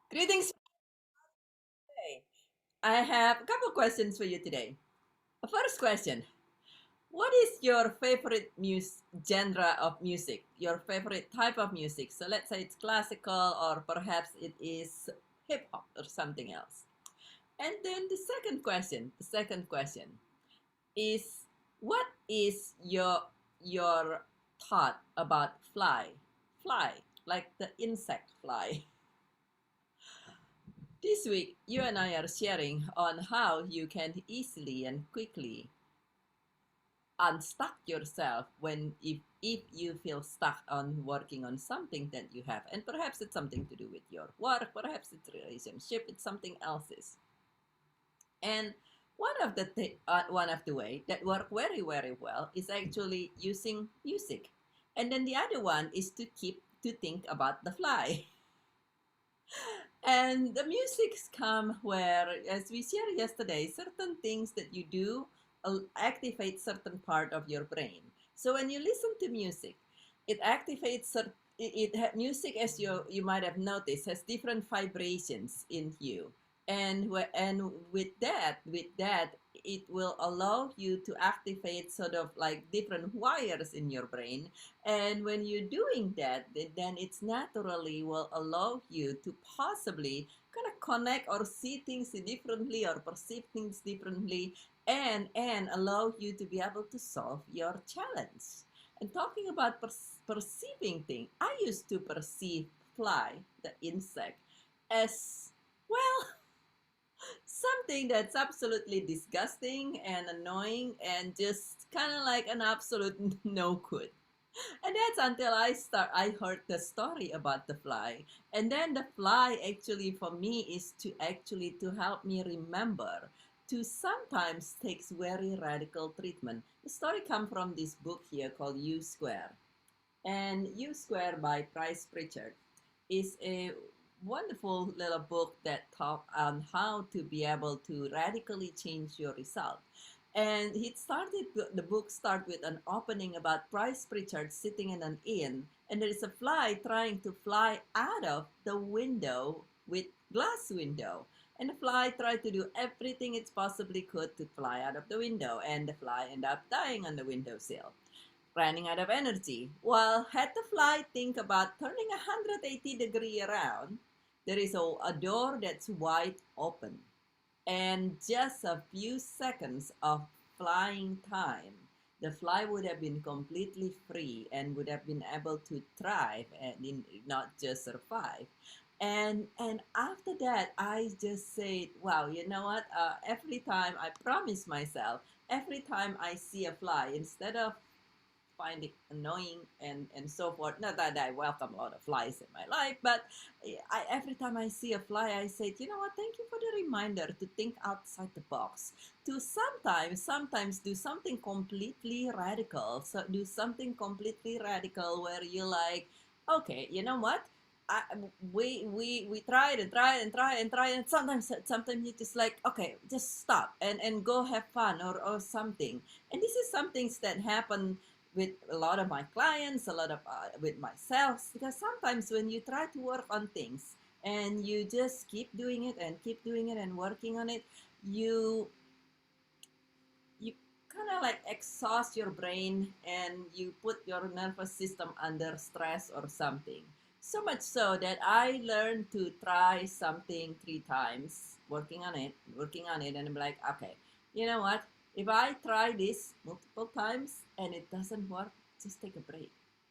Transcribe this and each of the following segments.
Greetings. Today. I have a couple questions for you today. The first question: what is your favorite genre of music? Your favorite type of music? So let's say it's classical, or perhaps it is hip hop or something else. And then the second question is: what is your thought about fly, like the insect fly? This week, you and I are sharing on how you can easily and quickly unstuck yourself if you feel stuck on working on something that you have. And perhaps it's something to do with your work, perhaps it's relationship, it's something else's. And one of the way that work very very well is actually using music. And then the other one is to keep to think about the fly. And the musics come where, as we shared yesterday, certain things that you do activate certain part of your brain. So when you listen to music, it activates music, as you might have noticed, has different vibrations in you, and with that it will allow you to activate sort of like different wires in your brain. And when you're doing that, then it's naturally will allow you to possibly kind of connect or see things differently or perceive things differently, and allow you to be able to solve your challenge. And talking about perceiving things, I used to perceive fly, the insect, as well, something that's absolutely disgusting and annoying and just kind of like an absolute no good. And that's until I heard the story about the fly. And then the fly actually for me is to actually to help me remember to sometimes takes very radical treatment. The story come from this book here called U Square. And U Square by Price Pritchard is a wonderful little book that talk on how to be able to radically change your result. And the book start with an opening about Price Pritchard sitting in an inn, and there is a fly trying to fly out of the window with glass window. And the fly tried to do everything it possibly could to fly out of the window, and the fly ended up dying on the windowsill, running out of energy. While had the fly think about turning 180-degree around, there is a door that's wide open. And just a few seconds of flying time, the fly would have been completely free and would have been able to thrive and not just survive. And after that, I just said, wow, you know what? Every time I promise myself, every time I see a fly, instead of find it annoying and so forth. Not that I welcome a lot of flies in my life, but every time I see a fly, I say, you know what? Thank you for the reminder to think outside the box. To sometimes do something completely radical. So do something completely radical where you like, okay, you know what? I, we tried and tried and tried and tried, and sometimes you just like, okay, just stop and go have fun or something. And this is some things that happen with a lot of my clients, a lot of with myself, because sometimes when you try to work on things and you just keep doing it and keep doing it and working on it, you kind of like exhaust your brain and you put your nervous system under stress or something. So much so that I learned to try something 3 times, working on it, and I'm like, okay, you know what? If I try this multiple times and it doesn't work, just take a break.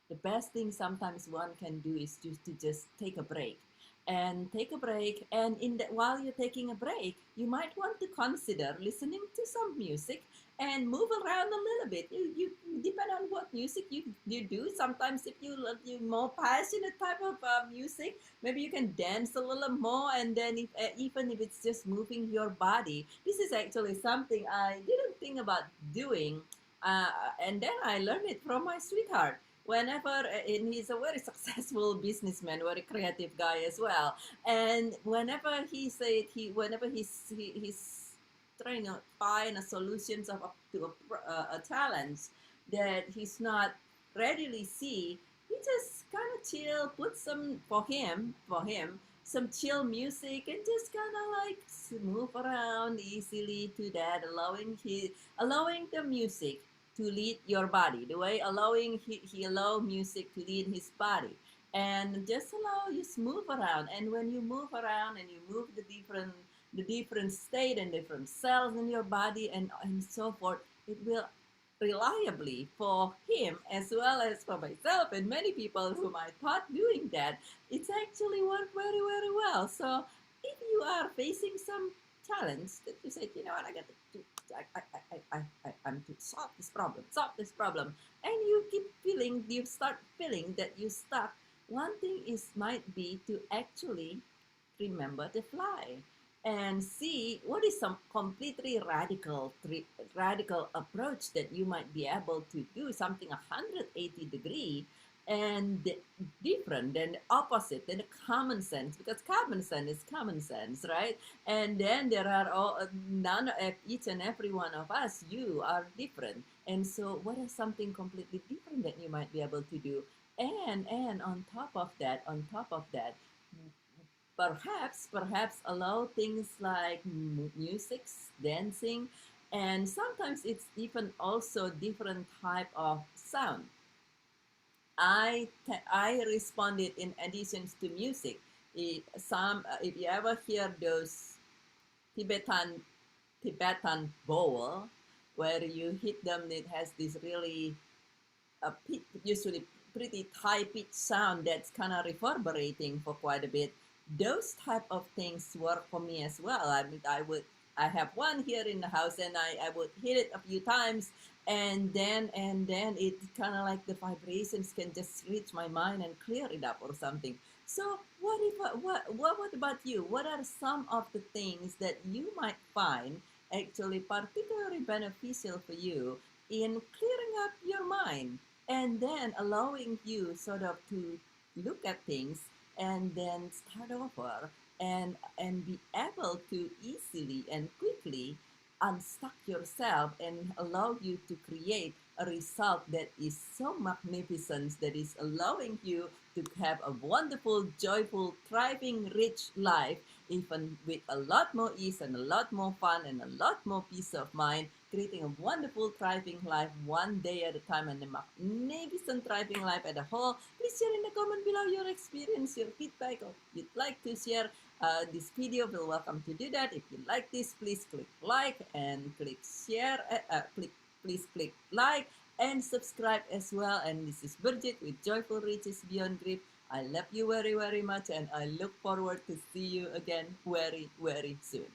The best thing sometimes one can do is just take a break and take a break. And while you're taking a break, you might want to consider listening to some music and move around a little bit. You depend on what music you do. Sometimes if you more passionate type of music, maybe you can dance a little more. And then if even if it's just moving your body, this is actually something I didn't think about doing. And then I learned it from my sweetheart. Whenever, and he's a very successful businessman, very creative guy as well. And whenever he's trying to find a solutions to a challenge that he's not readily see, he just kind of chill, put some for him some chill music and just kind of like move around easily to that, allowing the music to lead your body, the way allowing he allow music to lead his body, and just allow you to move around. And when you move around and you move the different state and different cells in your body and so forth, it will reliably for him as well as for myself and many people whom I thought doing that, it's actually worked very, very well. So if you are facing some challenge that you say, you know what, I got to, I'm to solve this problem, and you start feeling that you stuck. One thing is might be to actually remember to fly and see what is some completely radical approach that you might be able to do something 180-degree and different than opposite than the common sense, because common sense is common sense, right? And then there are all none of each and every one of us, you are different, and so what is something completely different that you might be able to do? And on top of that, perhaps allow things like music, dancing, and sometimes it's even also different type of sound. I responded in addition to music. If you ever hear those Tibetan Tibetan bowl, where you hit them, it has this really usually pretty high pitched sound that's kind of reverberating for quite a bit. Those type of things work for me as well. I mean, I have one here in the house, and I would hit it a few times, and then it kind of like the vibrations can just reach my mind and clear it up or something. So what about you? What are some of the things that you might find actually particularly beneficial for you in clearing up your mind, and then allowing you sort of to look at things and then start over and be able to easily and quickly unstuck yourself and allow you to create a result that is so magnificent, that is allowing you to have a wonderful, joyful, thriving, rich life, even with a lot more ease and a lot more fun and a lot more peace of mind, creating a wonderful, thriving life one day at a time, and a magnificent, thriving life as a whole. Please share in the comment below your experience, your feedback, or if you'd like to share this video, feel welcome to do that. If you like this, please click like and click share. Please click like and subscribe as well. And this is Birgit with Joyful Riches Beyond Grief. I love you very, very much, and I look forward to see you again very, very soon.